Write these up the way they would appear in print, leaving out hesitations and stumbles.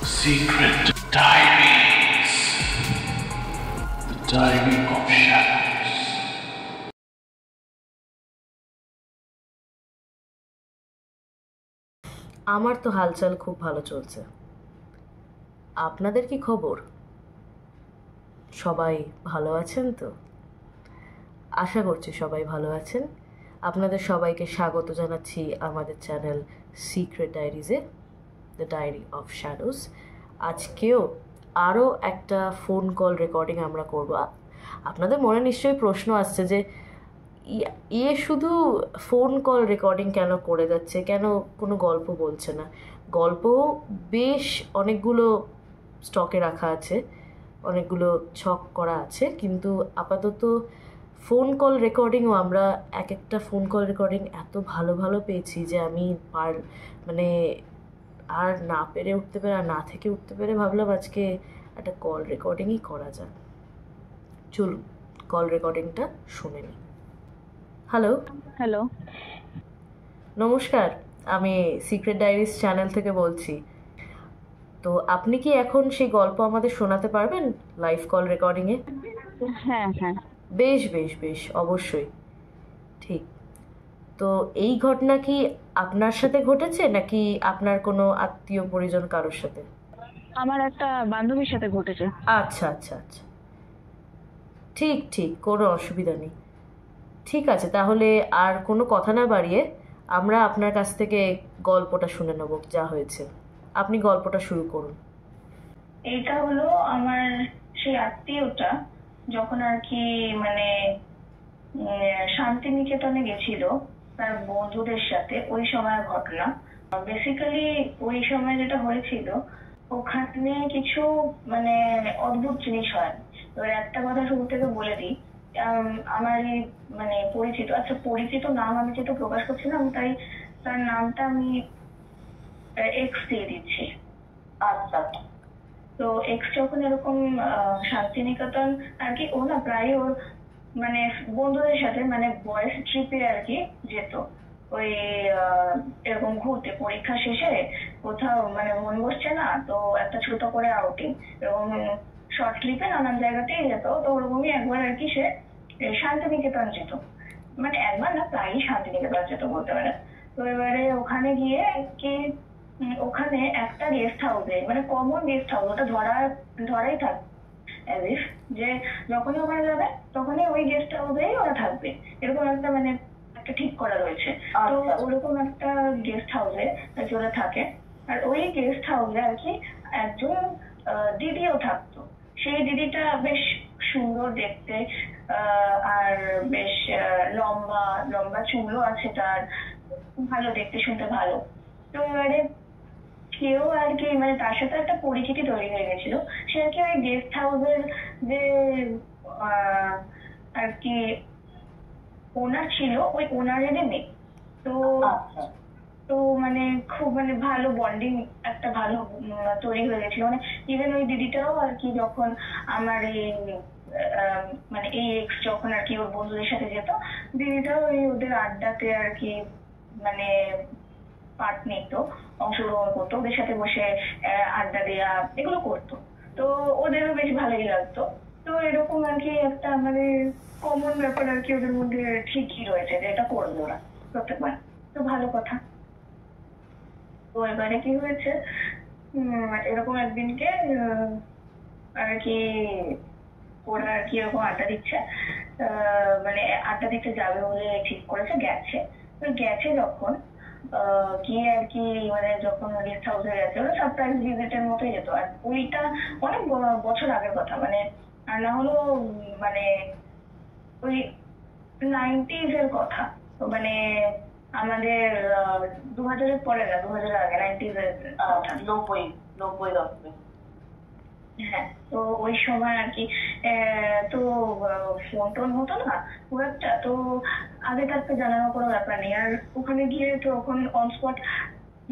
Secret Diaries. The Diary of Shadows. আমার তো হালচাল খুব ভালো চলছে। আপনাদের কি খবর? সবাই ভালো আছেন তো? আশা করছি সবাই ভালো আছেন। আপনাদের সবাইকে স্বাগত জানাচ্ছি আমাদের চ্যানেল সিক্রেট ডায়েরিজে, দ্য ডায়েরি অফ শ্যাডোজ। আজকেও আরও একটা ফোন কল রেকর্ডিং আমরা করব। আপনাদের মনে নিশ্চয়ই প্রশ্ন আসছে যে ইয়ে শুধু ফোন কল রেকর্ডিং কেন করে যাচ্ছে, কেন কোনো গল্প বলছে না। গল্প বেশ অনেকগুলো স্টকে রাখা আছে, অনেকগুলো ছক করা আছে, কিন্তু আপাতত ফোন কল রেকর্ডিংও আমরা একটা ফোন কল রেকর্ডিং এত ভালো ভালো পেয়েছি যে আমি মানে আর না পেরে উঠতে পেরে, আর না থেকে উঠতে পেরে ভাবলাম আজকে একটা কল রেকর্ডিংই করা যাক। চলুন কল রেকর্ডিংটা শুনে নিই। হ্যালো হ্যালো, নমস্কার, আমি সিক্রেট ডায়েরিজ চ্যানেল থেকে বলছি। তো আপনি কি এখন সেই গল্প আমাদের শোনাতে পারবেন লাইভ কল রেকর্ডিংয়ে? হ্যাঁ হ্যাঁ, বেশ বেশ বেশ, অবশ্যই। ঠিক। তো এই ঘটনা কি আপনার সাথে ঘটেছে নাকি আপনার কোনো আত্মীয় পরিজন কারোর সাথে? আমার একটা বান্ধবীর সাথে ঘটেছে। আচ্ছা আচ্ছা আচ্ছা, ঠিক ঠিক, কোনো অসুবিধা নেই। ঠিক আছে, তাহলে আর কোনো কথা না বাড়িয়ে আমরা আপনার কাছ থেকে গল্পটা শুনে নেব যা হয়েছে। আপনি গল্পটা শুরু করুন। এইটা হলো আমার সেই আত্মীয়টা যখন আর কি মানে শান্তিনিকেতনে গেছিল তার বন্ধুদের সাথে, ওই সময় ঘটনা। বেসিক্যালি ওই সময় যেটা হয়েছিল, ওখানে কিছু মানে অদ্ভুত জিনিস হয়। এবার একটা কথা শুরু থেকে বলে দিই, আমার এই মানে পরিচিত, আচ্ছা পরিচিত নাম আমি যেহেতু প্রকাশ করছিলাম তাই তার নামটা আমি এক্স দিয়ে দিচ্ছি। আচ্ছা, তো এক্স যখন এরকম শান্তিনিকেতন আর কি, ও না প্রায় ওর মানে বন্ধুদের সাথে মানে বয়েজ ট্রিপে আর কি যেত। ওই এরকম ঘুরতে, পরীক্ষা শেষে কোথাও মানে মন বসছে না তো একটা ছোট করে আউটিং, এরকম শর্ট ট্রিপে নানান জায়গাতেই যেত। তো ওরকমই একবার আর কি সে শান্তিনিকেতন যেত, মানে একবার না প্রায়ই শান্তিনিকেতন যেত বলতে পারে। তো এবারে ওখানে গিয়ে কি ওখানে একটা গেস্ট হাউসে, মানে কমন গেস্ট হাউস, ওটা ধরাই থাক যে যখনই ওখানে যাবে তখনই ওই গেস্ট হাউসেই ওরা থাকবে, এরকম একটা মানে একটা ঠিক করা রয়েছে। তো ওরকম একটা গেস্ট হাউসে ওরা থাকে। আর ওই গেস্ট হাউসে আর কি একজন দিদিও থাকতো। সেই দিদিটা বেশ সুন্দর দেখতে, আর বেশ লম্বা লম্বা চুলও আছে তার, ভালো দেখতে, শুনতে ভালো। তো এবারে কেউ আর কি মানে তার সাথে একটা পরিচিতি তৈরি হয়ে গেছিল। সে আর কি ওই গেস্ট হাউসের যে আর কি ওনার ছিল, ওই ওনারেরই মেয়ে। তো তো মানে খুব মানে ভালো বন্ডিং একটা ভালো তৈরি হয়ে গেছিল। মানে ইভেন ওই দিদিটাও আর কি যখন আমার এই মানে এই এক্স যখন আর কি ওর বন্ধুদের সাথে যেত, দিদিটাও ওই ওদের আড্ডাতে আর কি মানে পার্ট নিত, অংশগ্রহণ করতো, ওদের সাথে বসে আড্ডা দেওয়া এগুলো করতো। তো ওদেরও বেশ ভালোই লাগতো। তো এরকম আর কি একটা মানে কমন ব্যাপার আর কি ওদের মধ্যে ঠিকই রয়েছে যে এটা করবে ওরা প্রত্যেকবার। তো ভালো কথা। তো এবারে কি হয়েছে, এরকম একদিনকে আর কি ওরা আর কি এরকম আড্ডা দিচ্ছে, মানে আড্ডা দিতে যাবে বলে ঠিক করেছে, গেছে। তো গেছে যখন গিয়ে আর কি মানে যখন গেস্ট হাউসে গেছে, ওরা সারপ্রাইজ ভিজিটের মতোই যেত। আর ওইটা অনেক বছর আগের কথা, মানে আর না হলো মানে ওই 90s এর কথা। তো মানে আমাদের 2000-এর পরে না, 2000-এর আগে, 90s এর কথা, 90 দশকে। হ্যাঁ, তো ওই সময় আর কি তো ফোন টোন হতো না খুব একটা, তো আগে থাকতে জানানোর কোনো ব্যাপার নেই। আর ওখানে গিয়ে তো ওখানে অন স্পট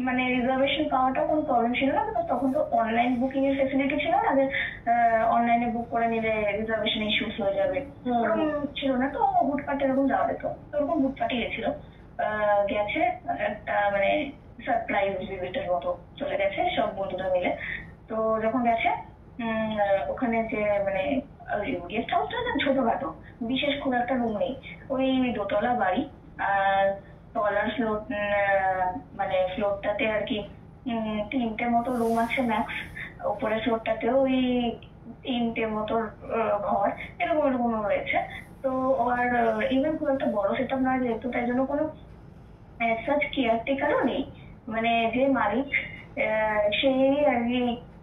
মানে রিজার্ভেশন পাওয়াটা কোনো প্রবলেম ছিল না, বিকজ তখন তো অনলাইন বুকিং এর ফেসিলিটি ছিল না যে অনলাইনে বুক করে নিলে রিজার্ভেশন ইস্যুস হয়ে যাবে, ওরকম ছিল না। তো হুটপাট এরকম যাওয়া যেত, তো ওরকম হুটপাটই গেছিল। গেছে একটা মানে সারপ্রাইজ ভিজিটের মতো চলে গেছে সব বন্ধুরা মিলে। তো যখন গেছে ওখানে যে মানে গেস্ট হাউসটা না ছোটখাটো, বিশেষ খুব একটা রুম নেই, ওই দোতলা বাড়ি। আর তলার ফ্লোর মানে ফ্লোরটাতে আর কি 3টে মতো রুম আছে ম্যাক্স, উপরের ফ্লোরটাতেও ওই 3টে মতো ঘর এরকম এরকম রয়েছে। তো আর ইভেন খুব একটা বড় সেট আপ নয় যেহেতু, তাই জন্য কোনো সাচ কেয়ারটেকারও নেই, মানে যে মালিক সেই আর কি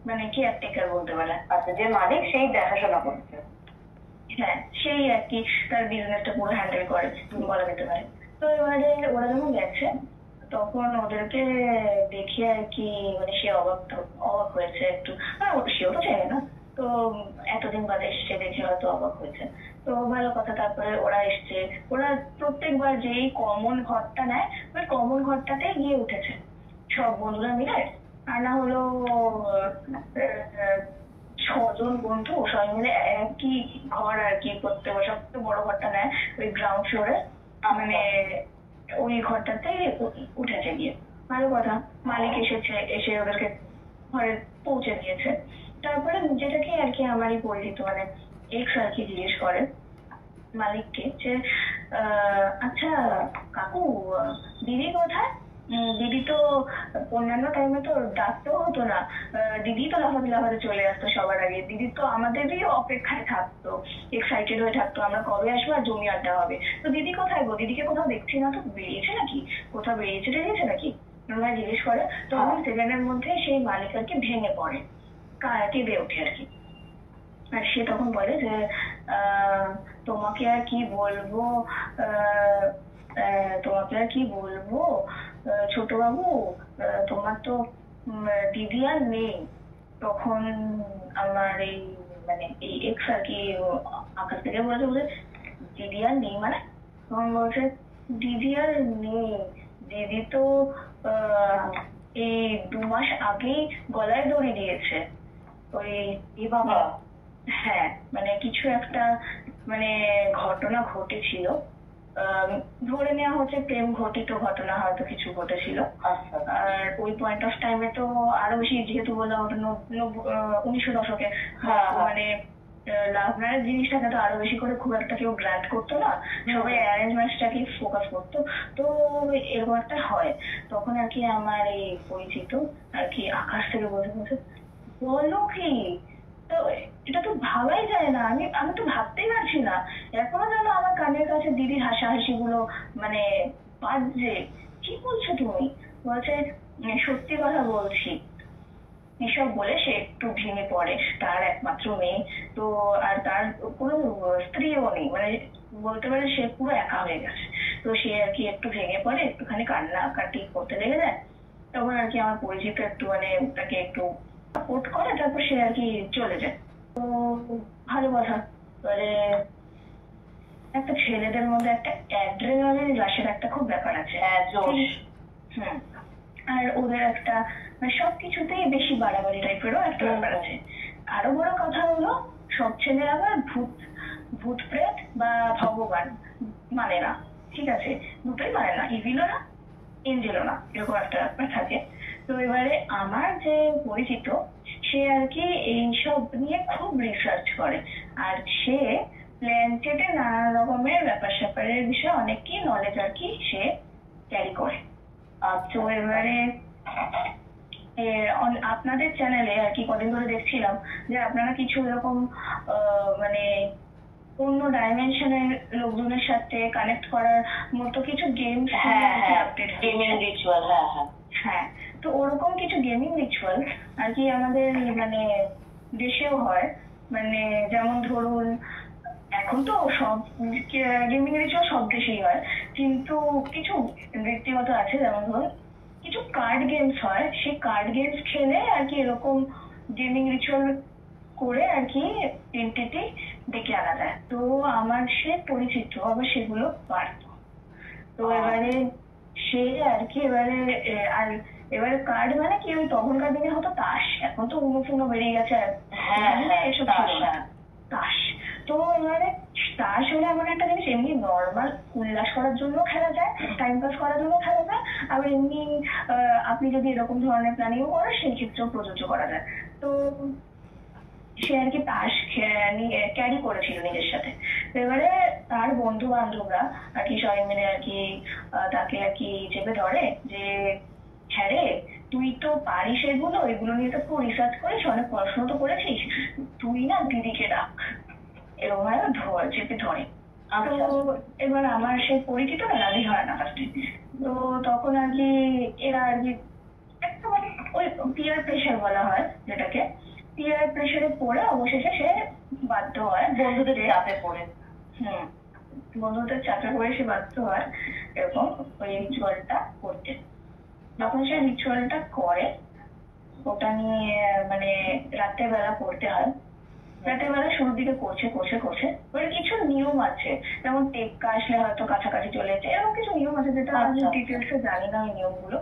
মানে কেয়ারটেকার বলতে পারে। আচ্ছা, যে মালিক সেই দেখাশোনা করছে। হ্যাঁ, সেই আর কি তার বিজনেসটা পুরো হ্যান্ডেল করে বলা যেতে পারে। তো এবারে ওরা যখন গেছে তখন ওদেরকে দেখে আর কি মানে সে অবাক হয়েছে একটু, সেও তো চাইবে না, তো এতদিন বাদে এসছে দেখে হয়তো অবাক হয়েছে। তো ভালো কথা। তারপরে ওরা এসছে, ওরা প্রত্যেকবার যেই কমন ঘরটা নেয় ওই কমন ঘরটাতে গিয়ে উঠেছে সব বন্ধুরা মিলে। আর না হলো 6জন বন্ধু সবাই মিলে একই ঘর আর কি, প্রত্যেকবার সবচেয়ে বড় ঘরটা নেয় ওই গ্রাউন্ড ফ্লোরে, মানে ওই ঘরটাতে উঠেছে গিয়ে। ভালো কথা, মালিক এসেছে, এসে ওদেরকে ঘরে পৌঁছে দিয়েছে। তারপরে যেটাকে আর কি আমারই পরিচিত মানে এক্স আর কি জিজ্ঞেস করে মালিককে যে আচ্ছা কাকু, দিদি কোথায়? দিদি তো অন্যান্য টাইমে তো ডাকতেও হতো না, দিদি তো লাফাতে লাফাতে চলে আসতো সবার আগে, দিদি তো আমাদেরই অপেক্ষায় থাকতো, এক্সাইটেড হয়ে থাকতো আমরা কবে আসবো আর জমি আড্ডা হবে। তো দিদি কোথায় গো? দিদিকে কোথাও দেখছি না তো, বেরিয়েছে নাকি? কোথাও বেরিয়েছে নাকি ওরা জিজ্ঞেস করে। তো আমার সেকেন্ডের মধ্যে সেই মালিক আর কি ভেঙে পড়ে, কেঁদে ওঠে আর কি। আর সে তখন বলে যে তোমাকে আর কি বলবো, ছোট বাবু, তোমার তো দিদি আর নেই। তখন আমার এই মানে এই এক্স আর কি আকাশ থেকে বলছে দিদি আর নেই মানে? তখন বলছে দিদি আর নেই, দিদি তো এই 2 মাস আগেই গলায় দড়ি দিয়েছে। ওই বাবা, হ্যাঁ মানে কিছু একটা মানে ঘটনা ঘটেছিল, ধরে নেওয়া হচ্ছে প্রেম ঘটিত ঘটনা হয়তো কিছু ঘটেছিল। আর ওই পয়েন্ট অফ টাইমে তো আরো বেশি, যেহেতু বললাম ওটা 1900 দশকে, মানে লাভ ম্যারেজ জিনিসটাকে তো আরো বেশি করে খুব একটা কেউ গ্র্যান্ড করতো না, সবাই অ্যারেঞ্জ ম্যারেজটাকে ফোকাস করতো। তো এরকম একটা হয়, তখন আর কি আমার এই পরিচিত আর কি আকাশ থেকে বলছে বলো কি, তো এটা তো ভাবাই যায় না, আমি তো ভাবতেই পারছি না, এখনো যেন আমার কানের কাছে দিদির হাসাহাসি গুলো মানে বাজছে। কি বলছো তুমি? বলছে সত্যি কথা বলছি। এসব বলে সে একটু ভেঙে পড়ে, তার একমাত্র মেয়ে তো, আর তার কোনো স্ত্রীও নেই, মানে বলতে পারে সে পুরো একা হয়ে গেছে। তো সে আর কি একটু ভেঙে পড়ে, একটুখানি কান্নাকাটি করতে লেগে যায়। তখন আর কি আমার পরিচিত একটু মানে তাকে একটু সাপোর্ট করে, তারপর সে আর কি চলে যায়। তো ভালো কথা। এবারে একটা ছেলেদের মধ্যে একটা অ্যাড্রেনালিন রাশের একটা খুব ব্যাপার আছে, আর ওদের একটা মানে সবকিছুতেই বেশি বাড়াবাড়ি টাইপেরও একটা ব্যাপার আছে। আরো বড় কথা হলো সব ছেলে আবার ভূত প্রেত বা ভগবান মানে না, ঠিক আছে, দুটোই মানে না, ইভিলও না এঞ্জেলও না, এরকম একটা ব্যাপার থাকে। তো এবারে আমার যে পরিচিত সে আর কি এইসব নিয়ে খুব রিসার্চ করে, আর সে প্ল্যানেটে নানা রকমের ব্যাপার স্যাপারের বিষয়ে অনেক কি নলেজ আর কি সে ক্যারি করে। তো এবারে আপনাদের চ্যানেলে আর কি কদিন ধরে দেখছিলাম যে আপনারা কিছু এরকম মানে অন্য ডাইমেনশনের লোকজনের সাথে কানেক্ট করার মতো কিছু গেমস, গেমিং রিচুয়াল, হ্যাঁ, তো ওরকম কিছু গেমিং রিচুয়াল আর কি আমাদের মানে দেশেও হয়। মানে যেমন ধরুন এখন তো সব গেমিং রিচুয়াল সব দেশেই হয়, কিন্তু কিছু ব্যক্তিগত আছে, যেমন ধরুন কিছু কার্ড গেমস হয়, সেই কার্ড গেমস খেলে আর কি এরকম গেমিং রিচুয়াল করে আর কি এন্টিটি ডেকে আনা যায়। তো আমার সে পরিচিত আবার সেগুলো পারতো। তো এবারে সে আর কি এবারে কার্ড মানে কি ওই তখনকার দিনে হতো তাস, এখন তো উনো বেরিয়ে গেছে, এসব তাস। তো এবারে তাস হলে এমন একটা জিনিস, এমনি নর্মাল উল্লাস করার জন্য খেলা যায়, টাইম পাস করার জন্য খেলা যায়, আবার এমনি আপনি যদি এরকম ধরনের প্ল্যানিংও করেন সেই ক্ষেত্রেও প্রযোজ্য করা যায়। তো সে আর কি তাস নিয়ে ক্যারি করেছিল নিজের সাথে। তো এবারে তার বন্ধু বান্ধবরা আর কি সবাই মিলে আর কি তাকে আর কি চেপে ধরে যে হ্যাঁ রে, তুই তো পারিস এগুলো নিয়ে তো খুব রিসার্চ করিস, অনেক পড়াশোনা তো করেছিস, তুই না দিদিকে ডাক, এরকম ভাবে চেপে ধরে। তো এবার আমার সে পরিচিত না, রাজি হয় না ফার্স্টে। তো তখন আর কি এরা আর কি একটা মানে ওই পিয়ার প্রেশার বলা হয় যেটাকে, পিয়ার প্রেশারে পড়ে অবশেষে সে বাধ্য হয় বন্ধুদের চাপে পড়ে। বন্ধুদের চাপে পড়ে সে বাধ্য হয় এরকম ওই রিচুয়ালটা করতে। যখন সে রিচুয়ালটা করে ওটা নিয়ে মানে রাতের বেলা করতে হয়, রাতের বেলা শুরুর দিকে করছে ওর কিছু নিয়ম আছে, যেমন টেক্কা আসলে হয়তো কাছাকাছি চলে যাচ্ছে, এরকম কিছু নিয়ম আছে যেটা আমি ডিটেলসে জানি না ওই নিয়মগুলো।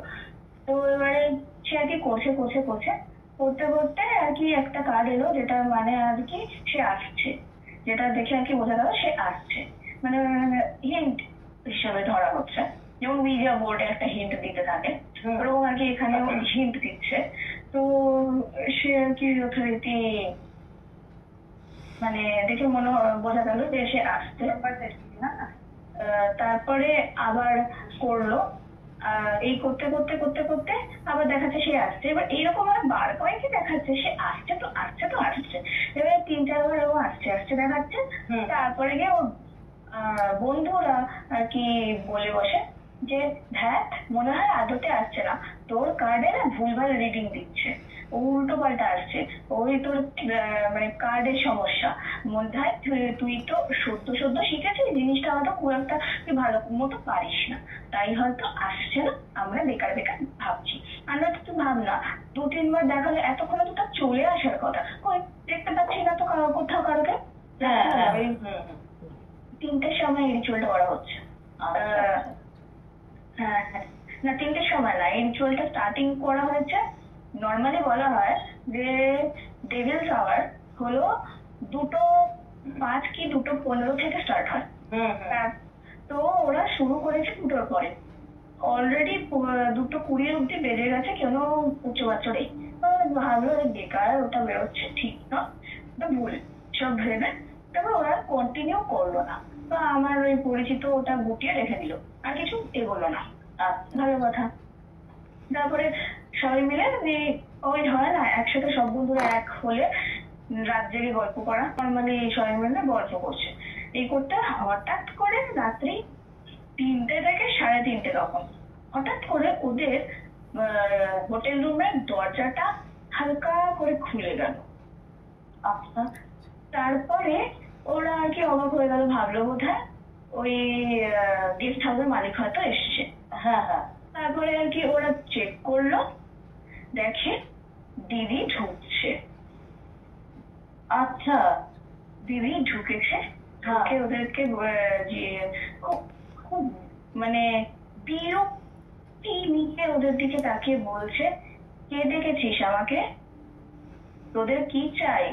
তো এবারে সে আর কি করতে করতে আর কি একটা কার্ড এলো, যেটা মানে আর কি সে আসছে, যেটা দেখে আর কি বোঝা গেল সে আসছে, মানে হিন্ট হিসাবে ধরা হচ্ছে, যেমন উইজা বোর্ডে একটা হিন্ট দিতে থাকে ওরকম আর কি এখানেও হিন্ট দিচ্ছে। তো সে আর কি যথারীতি মানে দেখে বোঝা গেল যে সে আসছে। তারপরে আবার করলো, এই করতে আবার দেখাচ্ছে সে আসছে। এবার এইরকম বার কয়েকই দেখাচ্ছে সে আসছে তো আসছে। এবার 3-4 বার এরকম আসছে দেখাচ্ছে। তারপরে গিয়ে ওর বন্ধুরা আর কি বলে বসে যে ধ্যাত মনে হয় আদতে আসছে না, তোর কার্ডে না ভুলভাল রিডিং দিচ্ছে, উল্টো পাল্টা আসছে, ওই তোর মানে কার্ডের সমস্যা, মনে হয় তুই তো সদ্য শিখেছিস জিনিসটা, হয়তো খুব একটা তুই ভালো মতো পারিস না, তাই হয়তো আসছে না, আমরা বেকার ভাবছি। আমরা তো তুই ভাব না, 2-3 বার দেখালে এতক্ষণে তো তার চলে আসার কথা, কই দেখতে পাচ্ছি না তো কোথাও কারোকে। 3টের সময় এই রিচুয়ালটা করা হচ্ছে। হ্যাঁ না 3টের সময় না, এই রিচুয়ালটা স্টার্টিং করা হয়েছে, নর্মালি বলা হয় যে ডেভিলস আওয়ার হলো 2:05 কি 2:15 থেকে স্টার্ট হয়। তো ওরা শুরু করেছে 2টোর পরে, অলরেডি 2:20 অব্দি বেজে গেছে, কেন উচ্চবাচ্য নেই, ভাবলো বেকার ওটা বেরোচ্ছে, ঠিক না, ওটা ভুল সব ভেবে তারপর ওরা কন্টিনিউ করলো না, বা আমার ওই পরিচিত ওটা গুটিয়ে রেখে দিল, আর কিছু এগোলো না। ভালো কথা। তারপরে সবাই মিলে ওই হয় না একসাথে সব বন্ধুরা এক হলে রাত জেগে গল্প করা, নর্মালি সবাই মিলে গল্প করছে, এই করতে হঠাৎ করে রাত্রি 3টে থেকে 3:30 তখন হঠাৎ করে ওদের হোটেল রুমের দরজাটা হালকা করে খুলে গেল। আচ্ছা, তারপরে ওরা আর কি অবাক হয়ে গেল, ভাবলো বোধহয় ওই গেস্ট হাউসের মালিক হয়তো এসছে। তারপরে আর কি ওরা চেক করলো, দেখে দিদি ঢুকছে। আচ্ছা, দিদি ঢুকেছে, ঢুকে ওদেরকে খুব মানে বিরক্তি নিয়ে ওদের দিকে তাকিয়ে বলছে, কে ডেকেছিস আমাকে, তোদের কি চাই,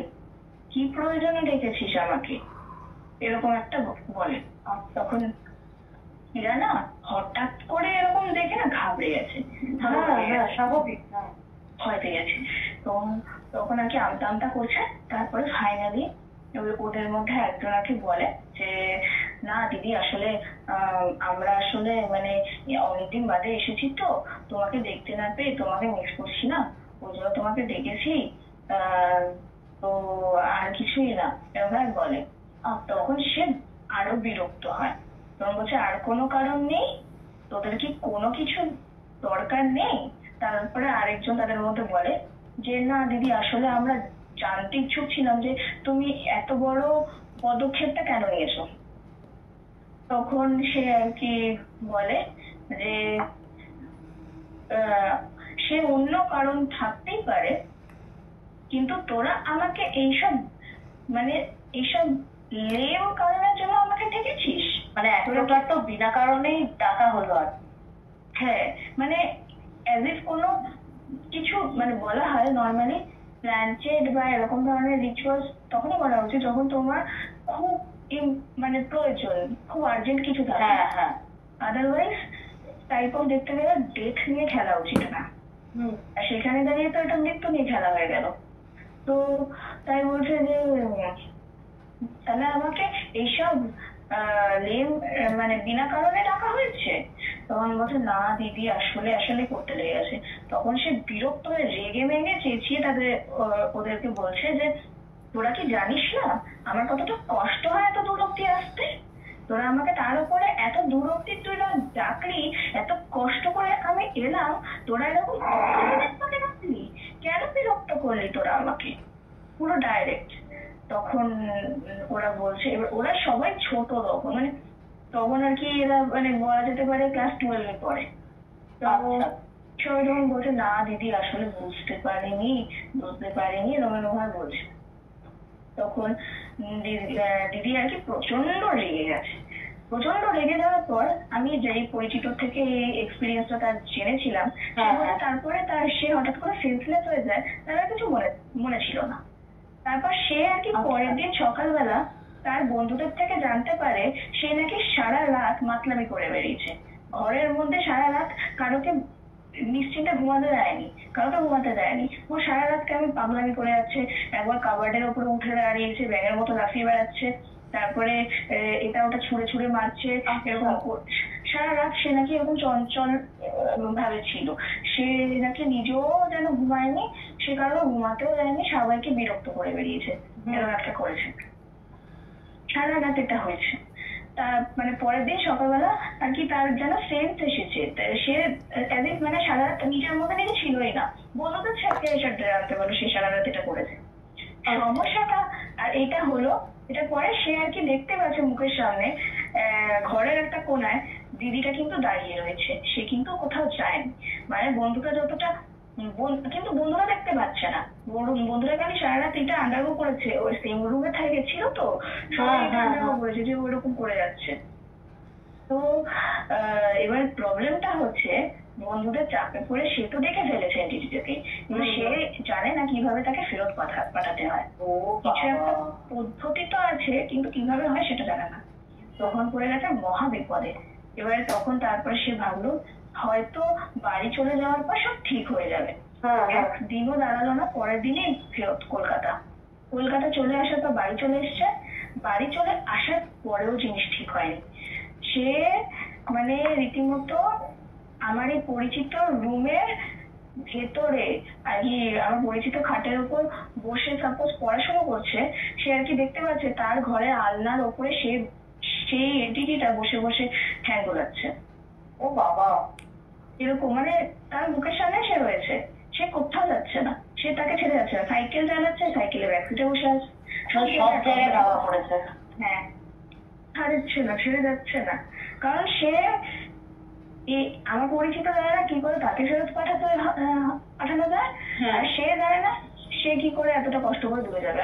কি প্রয়োজনে ডেকেছিস আমাকে, এরকম একটা বলে। তখন এরা না হঠাৎ করে এরকম দেখে না ঘাবড়ে গেছে, স্বাভাবিক ভয় পেয়ে গেছে। তখন আর কি আমতা করছে। তারপরে ফাইনালি ওদের মধ্যে একজন আর কি বলে যে না দিদি, আসলে আমরা আসলে মানে অনেকদিন বাদে এসেছি, তো তোমাকে দেখতে না পেয়ে তোমাকে মিস করছি না, ওই জন্য তোমাকে ডেকেছি, তো আর কিছুই না, এরকম বলে। তখন সে আরো বিরক্ত হয়, তখন বলছে আর কোনো কারণ নেই, তোদের কি কোনো কিছু দরকার নেই। তারপরে আরেকজন তাদের মধ্যে বলে যে না দিদি, আসলে আমরা জানতে ইচ্ছুক ছিলাম যে তুমি এত বড় পদক্ষেপটা কেন নিয়েছো। তখন সে আর কি বলে যে সে অন্য কারণ থাকতেই পারে, কিন্তু তোরা আমাকে এইসব লেম কারণের জন্য আমাকে ডেকেছিস, মানে এতটা তো বিনা কারণেই ডাকা হলো। আর হ্যাঁ, মানে অ্যাজ ইফ কোনো কিছু মানে বলা হয় নর্মালি প্ল্যানচেট বা এরকম ধরনের রিচুয়ালস তখনই বলা উচিত যখন তোমার খুব মানে প্রয়োজন, খুব আর্জেন্ট কিছু থাকে। আদারওয়াইজ টাইপ অফ দেখতে গেলে ডেথ নিয়ে খেলা উচিত না, আর সেখানে দাঁড়িয়ে তো এটা মৃত্যু নিয়ে খেলা হয়ে গেল। তো তাই বলছে যে তাহলে আমাকে এইসব মানে বিনা কারণে ডাকা হয়েছে। তখন বলছে না দিদি আসলে আসলে করতে লেগেছে। তখন সে বিরক্ত হয়ে রেগে মেগে চেঁচিয়ে ওদেরকে বলছে যে তোরা কি জানিস না আমার কতটা কষ্ট হয় এত দূর অব্দি আসতে? তোরা আমাকে তার উপরে এত দূর অব্দি তুই ডাকলি, এত কষ্ট করে আমি এলাম, তোরা এরকম ডাকলি কেন? বিরক্ত করলি তোরা আমাকে, পুরো ডাইরেক্ট। তখন ওরা বলছে, এবার ওরা সবাই ছোট তখন, মানে তখন আর কি এরা মানে বলা যেতে পারে ক্লাস 12 পড়ে। সবাই তখন বলছে না দিদি আসলে বুঝতে পারিনি এরকম ভাবে বলছে। তখন দিদি আর কি প্রচন্ড রেগে গেছে। প্রচন্ড রেগে যাওয়ার পর আমি যেই পরিচিত থেকে এই এক্সপিরিয়েন্সটা তার জেনেছিলাম, তারপরে সে হঠাৎ করে সেন্সলেস হয়ে যায়, তার আর কিছু মনে ছিল না। তারপর সে আর কি পরের দিন সকালবেলা তার বন্ধুদের থেকে জানতে পারে সে নাকি সারা রাত মাতলামি করে বেরিয়েছে। ঘরের মধ্যে সারা রাত কারোকে নিশ্চিন্তে ঘুমাতে দেয়নি। ও সারা রাত কেমন পাগলামি করে যাচ্ছে, একবার কাবার্ডের উপরে উঠে দাঁড়িয়েছে, ব্যাঙের মতো লাফিয়ে বেড়াচ্ছে, তারপরে এটা ওটা ছুঁড়ে মারছে, এরকম সারা রাত সে নাকি এরকম চঞ্চল ভাবে ছিল। সে নাকি নিজেও যেন ঘুমায়নি, সে কারো ঘুমাতেও দেয়নি, সবাইকে বিরক্ত করে বেরিয়েছে, এরকম একটা করেছে। সারা রাত এটা হয়েছে। তার মানে পরের দিন সকালবেলা আর কি তার যেন সেন্স এসেছে, সে মানে সারা রাত নিজের মধ্যে নিজে ছিলই না, বন্ধুদের সাথে এসে জানতে পারলো সে সারা রাত এটা করেছে। সমস্যাটা আর এটা হলো, এটা পরে সে আর কি দেখতে পাচ্ছে মুখের সামনে ঘরের একটা কোনায় দিদিটা কিন্তু দাঁড়িয়ে রয়েছে, সে কিন্তু কোথাও যায়নি। মানে বন্ধুটা যতটা, কিন্তু বন্ধুরা দেখতে পাচ্ছে না, বন্ধুরা খালি সারা রাত এটা আন্ডারগো করেছে, ওই সেম রুমে থেকে ছিল তো সবাই এটা আন্ডারগো করেছে যে ওইরকম করে যাচ্ছে। তো এবার প্রবলেমটা হচ্ছে বন্ধুদের চাপে পড়ে সে তো দেখে ফেলেছে এন্টিটিটাকে, কিন্তু সে জানে না কিভাবে তাকে ফেরত পাঠাতে হয়। কিছু একটা পদ্ধতি তো আছে, কিন্তু কিভাবে হয় সেটা জানে না। তখন পড়ে গেছে মহা বিপদে। এবারে তখন তারপরে সে ভাবলো হয়তো বাড়ি চলে যাওয়ার পর সব ঠিক হয়ে যাবে। একদিনও দাঁড়ালো না, পরের দিনই ফেরত কলকাতা চলে আসার পর বাড়ি চলে এসছে। বাড়ি চলে আসার পরেও জিনিস ঠিক হয়নি। সে মানে রীতিমতো আমার এই পরিচিত রুমের ভেতরে আর কি, আমার পরিচিত খাটের উপর বসে সাপোজ পড়াশোনা করছে, সে আর কি দেখতে পাচ্ছে তার ঘরে আলনার ওপরে সেই এন্টিটিটা বসে বসে ঠ্যাং গোলাচ্ছে। ও বাবা, এরকম মানে তার মুখের সামনে সে রয়েছে, সে কোথাও যাচ্ছে না, সে তাকে ছেড়ে যাচ্ছে না। সাইকেল চালাচ্ছে, সাইকেলের ব্যাকসিটে বসে আছে, সব জায়গায় দাওয়া পড়েছে। হ্যাঁ, ছেড়ে যাচ্ছে না, কারণ সে আমার পরিচিত জানে না কি করে তাকে ফেরত পাঠানো যায়, আর সে জানে না সে কি করে এতটা কষ্ট করে দূরে যাবে।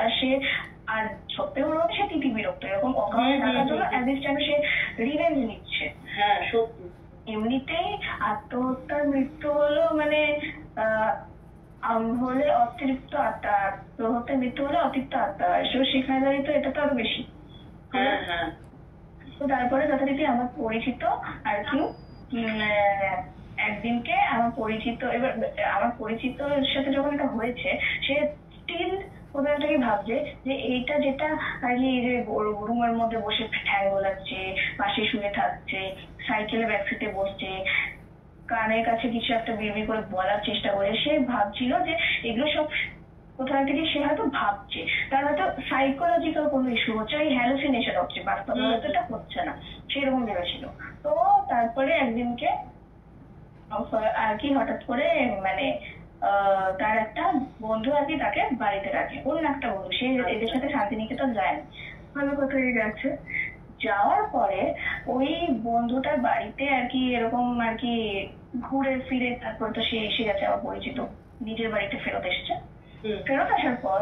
আর সত্যি বলতে সে তিতি বিরক্ত, এরকম অকারণে টাকার জন্য যেন সে রিভেঞ্জ নিচ্ছে। হ্যাঁ সত্যি। এমনিতেই আত্মহত্যার মৃত্যু হলো মানে হলে অতিরিক্ত আত্মা, আত্মহত্যার মৃত্যু হলে অতিরিক্ত আত্মা হয়, সেখানে দাঁড়িয়ে তো এটা তো আরো বেশি। তো তারপরে যথারীতি আমার পরিচিত আর কি একদিনকে আমার পরিচিতর সাথে যখন এটা হয়েছে, সে স্টিল ওদেরটাকে ভাবছে যে এইটা যেটা আর কি রুমের মধ্যে বসে ঠ্যাং গোলাচ্ছে, পাশে শুয়ে থাকছে, সাইকেলে ব্যাকসিটে বসছে, কানের কাছে কিছু একটা বিড়বিড় করে বলার চেষ্টা করে, সে ভাবছিল যে এগুলো সব কোথাও থেকে সে হয়তো ভাবছে, তার হয়তো সাইকোলজিক্যাল কোনো ইস্যু হচ্ছে, ওই হ্যালুসিনেশন হচ্ছে, বাস্তবে হয়তো এটা হচ্ছে না, সেরকম ভেবেছিল। তো তারপরে একদিনকে আর কি হঠাৎ করে মানে তার একটা বন্ধু আর কি তাকে বাড়িতে রাখে, অন্য একটা বন্ধু, সে এদের সাথে শান্তিনিকেতন যায় না, ভালো কোথায় যাচ্ছে। যাওয়ার পরে ওই বন্ধুটার বাড়িতে আর কি এরকম আর কি ঘুরে ফিরে তারপর তো সে এসে গেছে, আমার পরিচিত নিজের বাড়িতে ফেরত এসছে। ফেরত আসার পর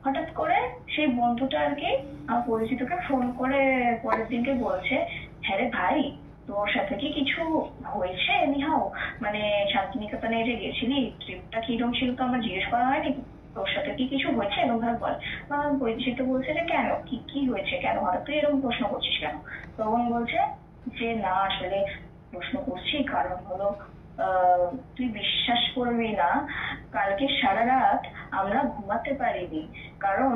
হঠাৎ করে সেই বন্ধুটা আর কি আমার পরিচিতকে ফোন করে পরের দিনকে বলছে, হ্যাঁ রে ভাই তোর সাথে কি কিছু হয়েছে এনিহাও, মানে শান্তিনিকেতনে যে গেছিলি ট্রিপটা কিরকম ছিল তো আমার জিজ্ঞেস করা হয়নি, তোর সাথে কি কিছু হয়েছে এরকম ভাবে বল। আমার পরিচিত বলছে যে কেন, কি হয়েছে, কেন হঠাৎ তুই এরকম প্রশ্ন করছিস কেন? তখন বলছে যে না আসলে প্রশ্ন করছি কারণ হলো তুই বিশ্বাস করবি না, কালকে সারা রাত আমরা ঘুমাতে পারিনি, কারণ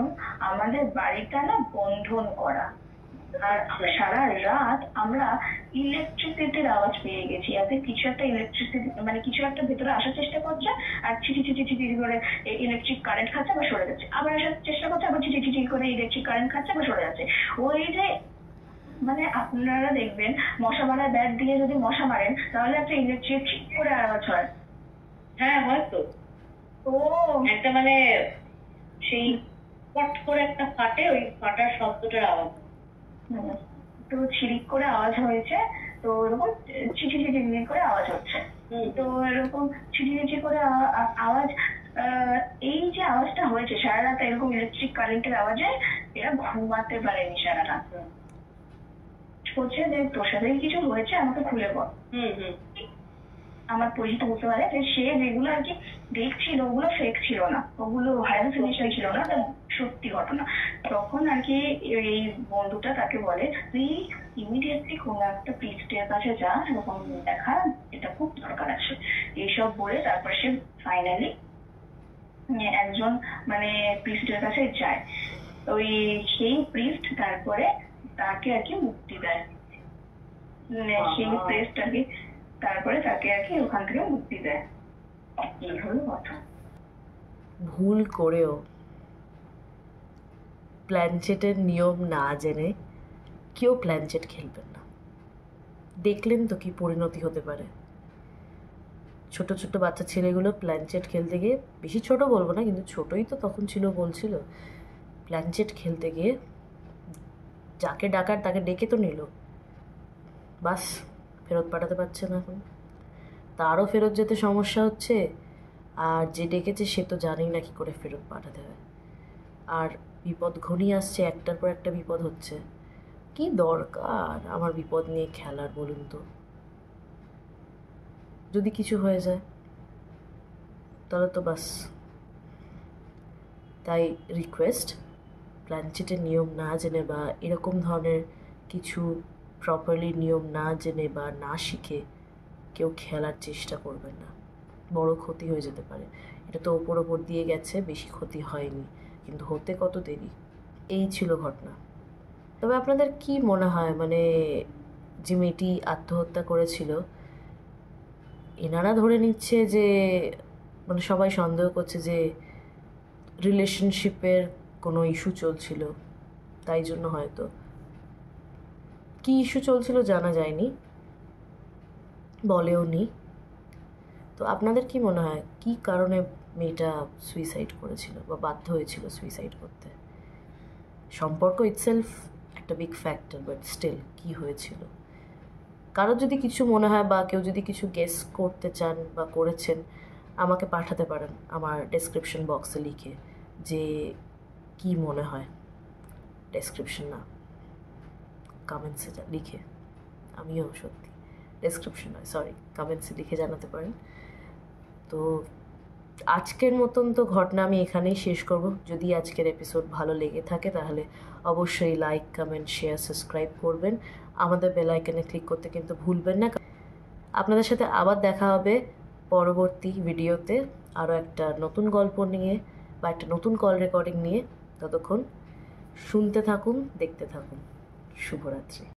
আমাদের বাড়িটা না বন্ধন করা। আর সারা রাত আমরা ইলেকট্রিসিটির আওয়াজ পেয়ে গেছি, এতে কিছু একটা ইলেকট্রিসিটি মানে কিছু একটা ভেতরে আসার চেষ্টা করছে, আর ছিটি ছিটি ছিটি করে ইলেকট্রিক কারেন্ট খাচ্ছে আবার সরে যাচ্ছে, আবার আসার চেষ্টা করছে, আবার ছিটি ছিটি করে ইলেকট্রিক কারেন্ট খাচ্ছে আবার সরে যাচ্ছে। ওই যে মানে আপনারা দেখবেন মশা মারার ব্যাট দিয়ে যদি মশা মারেন তাহলে একটা ইলেকট্রিক করে আওয়াজ হয়। হ্যাঁ হয়তো তো একটা মানে সেই পট করে একটা ফাটে, ওই ফাটার শব্দটার আওয়াজ। তো ছিরিক করে আওয়াজ হয়েছে, তো এরকম ছিটি ছিটি করে আওয়াজ হচ্ছে। তো এরকম ছিটি ছিটি করে আওয়াজ, এই যে আওয়াজটা হয়েছে সারা রাত এরকম ইলেকট্রিক কারেন্টের আওয়াজে এরা ঘুমাতে পারেনি সারা রাত। বলছে যে তোর সাথে কিছু হয়েছে, আমাকে খুলে বল। আমার পরিচিত বুঝতে পারে যে সে যেগুলো আর কি দেখছিল ওগুলো ফেক ছিল না, ওগুলো হ্যালুসিনেশন ছিল না, সত্যি ঘটনা। তখন আর কি এই বন্ধুটা তাকে বলে তুই ইমিডিয়েটলি কোনো একটা প্রিস্টের কাছে যা, এরকম দেখা, এটা খুব দরকার আছে, এইসব বলে তারপর সে ফাইনালি একজন মানে প্রিস্টের কাছে যায়। ওই সেই প্রিস্ট তারপরে তাকে আর কি মুক্তি দেয়, সেই প্রিস্ট আর কি তারপরে তাকে আর কি ওখান থেকে মুক্তি দেয়। এই হলো কথা। ভুল করেও প্ল্যানচেটের নিয়ম না জেনে কেউ প্ল্যানচেট খেলবেন না। দেখলেন তো কি পরিণতি হতে পারে। ছোট ছোট বাচ্চা ছেলেগুলো প্ল্যানচেট খেলতে গিয়ে, বেশি ছোট বলবো না কিন্তু ছোটই তো তখন ছিল, বলছিল প্ল্যানচেট খেলতে গিয়ে যাকে ডাকার তাকে ডেকে তো নিল, বাস ফেরত পাঠাতে পারছে না। এখন তারও ফেরত যেতে সমস্যা হচ্ছে, আর যে ডেকেছে সে তো জানেই না কি করে ফেরত পাঠাতে হয়। আর বিপদ ঘনিয়ে আসছে, একটার পর একটা বিপদ হচ্ছে। কি দরকার আমার বিপদ নিয়ে খেলার বলুন তো? যদি কিছু হয়ে যায় তাহলে তো বাস। তাই রিকোয়েস্ট, প্ল্যানচেটের নিয়ম না জেনে বা এরকম ধরনের কিছু প্রপারলি নিয়ম না জেনে বা না শিখে কেউ খেলার চেষ্টা করবেন না, বড় ক্ষতি হয়ে যেতে পারে। এটা তো ওপর দিয়ে গেছে, বেশি ক্ষতি হয়নি, কিন্তু হতে কত দেরি। এই ছিল ঘটনা। তবে আপনাদের কি মনে হয়, মানে যে মেয়েটি আত্মহত্যা করেছিল, এনারা ধরে নিচ্ছে যে মানে সবাই সন্দেহ করছে যে রিলেশনশিপের কোনো ইস্যু চলছিল, তাই জন্য হয়তো। কি ইস্যু চলছিল জানা যায়নি, বলেও নি। তো আপনাদের কি মনে হয় কি কারণে মেয়েটা সুইসাইড করেছিল বা বাধ্য হয়েছিল সুইসাইড করতে? সম্পর্ক ইটসেলফ একটা বিগ ফ্যাক্টর, বাট স্টিল কি হয়েছিল? কারোর যদি কিছু মনে হয় বা কেউ যদি কিছু গেস করতে চান বা করেছেন, আমাকে পাঠাতে পারেন আমার ডেসক্রিপশন বক্সে লিখে যে কি মনে হয়। ডেসক্রিপশন না, কমেন্টসে লিখে, আমিও সত্যি ডেসক্রিপশন নয় সরি কমেন্টসে লিখে জানাতে পারেন। তো আজকের মতন তো ঘটনা আমি এখানেই শেষ করব। যদি আজকের এপিসোড ভালো লেগে থাকে তাহলে অবশ্যই লাইক, কমেন্ট, শেয়ার, সাবস্ক্রাইব করবেন। আমাদের বেল আইকনে ক্লিক করতে কিন্তু ভুলবেন না। আপনাদের সাথে আবার দেখা হবে পরবর্তী ভিডিওতে আরও একটা নতুন গল্প নিয়ে বা একটা নতুন কল রেকর্ডিং নিয়ে। ততক্ষণ শুনতে থাকুন, দেখতে থাকুন। শুভরাত্রি।